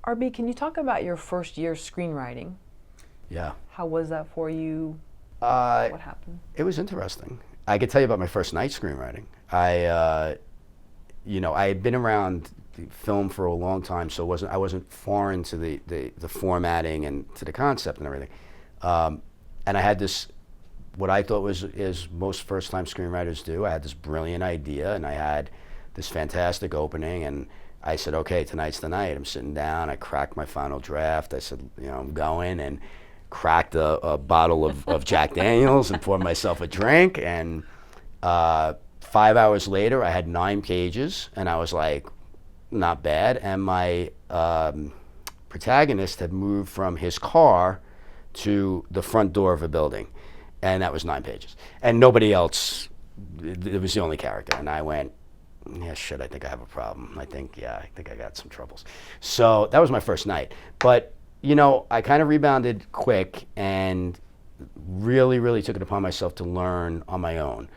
RB, can you talk about your first year screenwriting? Yeah. How was that for you? Uh, What happened? it was interesting. I could tell you about my first night screenwriting. I had been around the film for a long time, so I wasn't foreign to the formatting and to the concept and everything. And I had this, what I thought was, as most first-time screenwriters do, I had this brilliant idea, and I had this fantastic opening, and I said, okay, tonight's the night. I'm sitting down, I cracked my final draft, I said, I'm going, and cracked a bottle of Jack Daniels and poured myself a drink, and 5 hours later, I had 9 pages, and I was like, not bad, and my protagonist had moved from his car to the front door of a building, and that was 9 pages. And nobody else, it was the only character, and I went, yeah, shit, I think I have a problem. I think I got some troubles. So that was my first night. But, I kind of rebounded quick and really, really took it upon myself to learn on my own.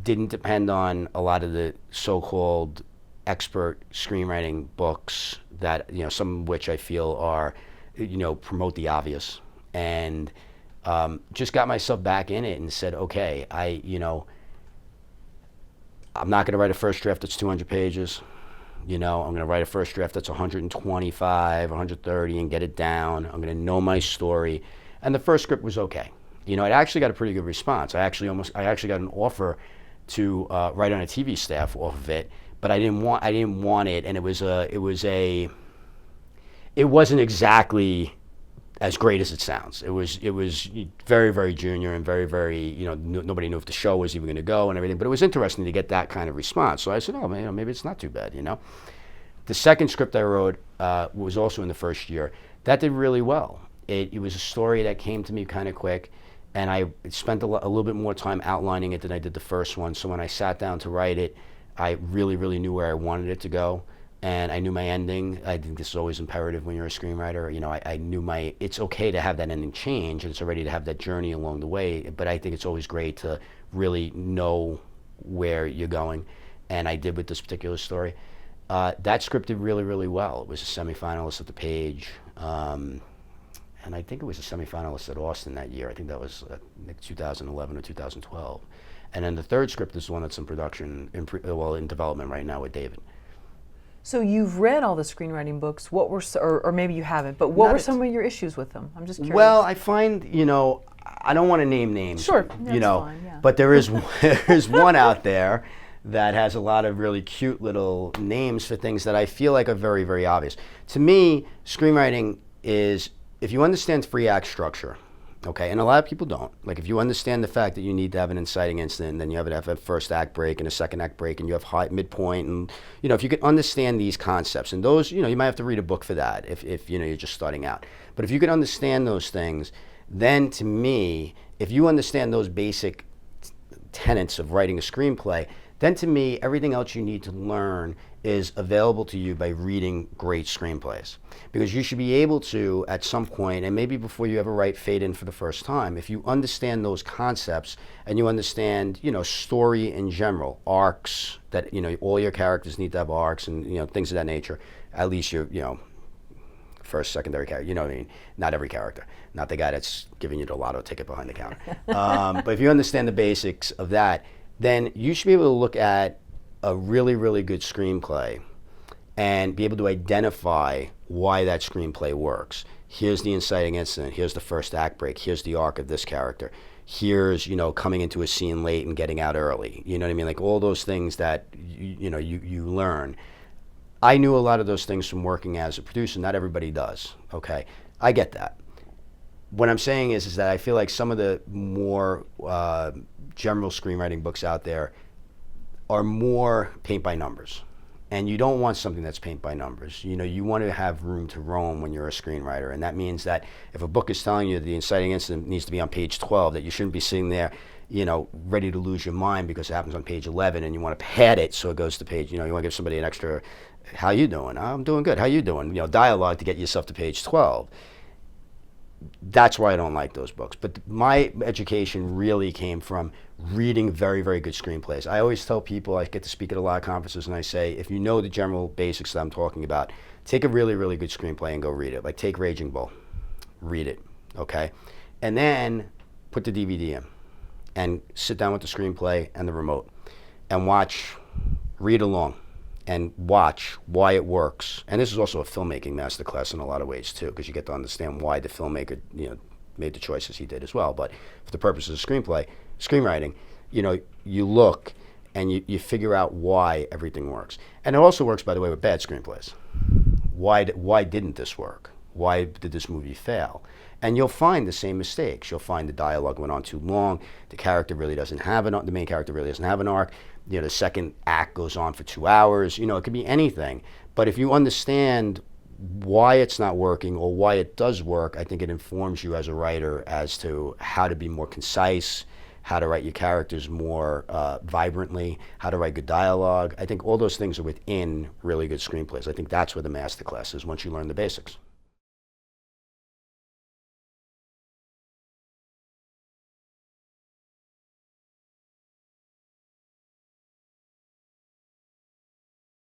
Didn't depend on a lot of the so-called expert screenwriting books that, some of which I feel are, promote the obvious. And just got myself back in it and said, okay, I'm not going to write a first draft that's 200 pages. I'm going to write a first draft that's 125, 130 and get it down. I'm going to know my story. And the first script was okay. It actually got a pretty good response. I actually got an offer to write on a TV staff off of it, but I didn't want it, and it wasn't exactly as great as it sounds. It was very, very junior and very, very, nobody knew if the show was even going to go and everything, but it was interesting to get that kind of response. So I said, oh, man, maybe it's not too bad, The second script I wrote was also in the first year. That did really well. It was a story that came to me kind of quick, and I spent a little bit more time outlining it than I did the first one. So when I sat down to write it, I really, really knew where I wanted it to go. And I knew my ending. I think this is always imperative when you're a screenwriter. I knew it's okay to have that ending change, and it's already to have that journey along the way, but I think it's always great to really know where you're going, and I did with this particular story. That script did really, really well. It was a semifinalist at the Page, and I think it was a semifinalist at Austin that year. I think that was 2011 or 2012. And then the third script is the one that's in production, in development right now with David. So you've read all the screenwriting books. What were, or maybe you haven't, but what were some of your issues with them? I'm just curious. Well, I find, I don't want to name names. Sure, that's fine, yeah. But there's one out there that has a lot of really cute little names for things that I feel like are very, very obvious. To me, screenwriting is, if you understand 3-act structure, okay, and a lot of people don't. Like, if you understand the fact that you need to have an inciting incident, then you have to have a first act break and a second act break, and you have high midpoint, and if you could understand these concepts, and those, you might have to read a book for that if you're just starting out. But if you could understand those things, then to me, if you understand those basic tenets of writing a screenplay, then to me, everything else you need to learn is available to you by reading great screenplays. Because you should be able to, at some point, and maybe before you ever write Fade In for the first time, if you understand those concepts and you understand, story in general, arcs, that, all your characters need to have arcs and, things of that nature, at least your, first, secondary character, you know what I mean? Not every character, not the guy that's giving you the lotto ticket behind the counter. But if you understand the basics of that, then you should be able to look at a really, really good screenplay and be able to identify why that screenplay works. Here's the inciting incident. Here's the first act break. Here's the arc of this character. Here's, coming into a scene late and getting out early. You know what I mean? Like all those things that, you learn. I knew a lot of those things from working as a producer. Not everybody does, okay? I get that. What I'm saying is that I feel like some of the more general screenwriting books out there are more paint by numbers. And you don't want something that's paint by numbers. You want to have room to roam when you're a screenwriter. And that means that if a book is telling you the inciting incident needs to be on page 12, that you shouldn't be sitting there, ready to lose your mind because it happens on page 11 and you want to pad it so it goes to page, you want to give somebody an extra, how you doing? I'm doing good. How you doing? Dialogue to get yourself to page 12. that's why I don't like those books. But my education really came from reading very, very good screenplays. I always tell people, I get to speak at a lot of conferences, and I say, if you know the general basics that I'm talking about, take a really, really good screenplay and go read it. Like take Raging Bull, read it, okay? And then put the DVD in and sit down with the screenplay and the remote and watch, read along, and watch why it works. And this is also a filmmaking masterclass in a lot of ways too, because you get to understand why the filmmaker, made the choices he did as well. But for the purposes of screenwriting, you look and you figure out why everything works. And it also works, by the way, with bad screenplays. Why didn't this work? Why did this movie fail? And you'll find the same mistakes. You'll find the dialogue went on too long. The character really doesn't have the main character really doesn't have an arc. The second act goes on for 2 hours. It could be anything. But if you understand why it's not working or why it does work, I think it informs you as a writer as to how to be more concise, how to write your characters more vibrantly, how to write good dialogue. I think all those things are within really good screenplays. I think that's where the masterclass is once you learn the basics.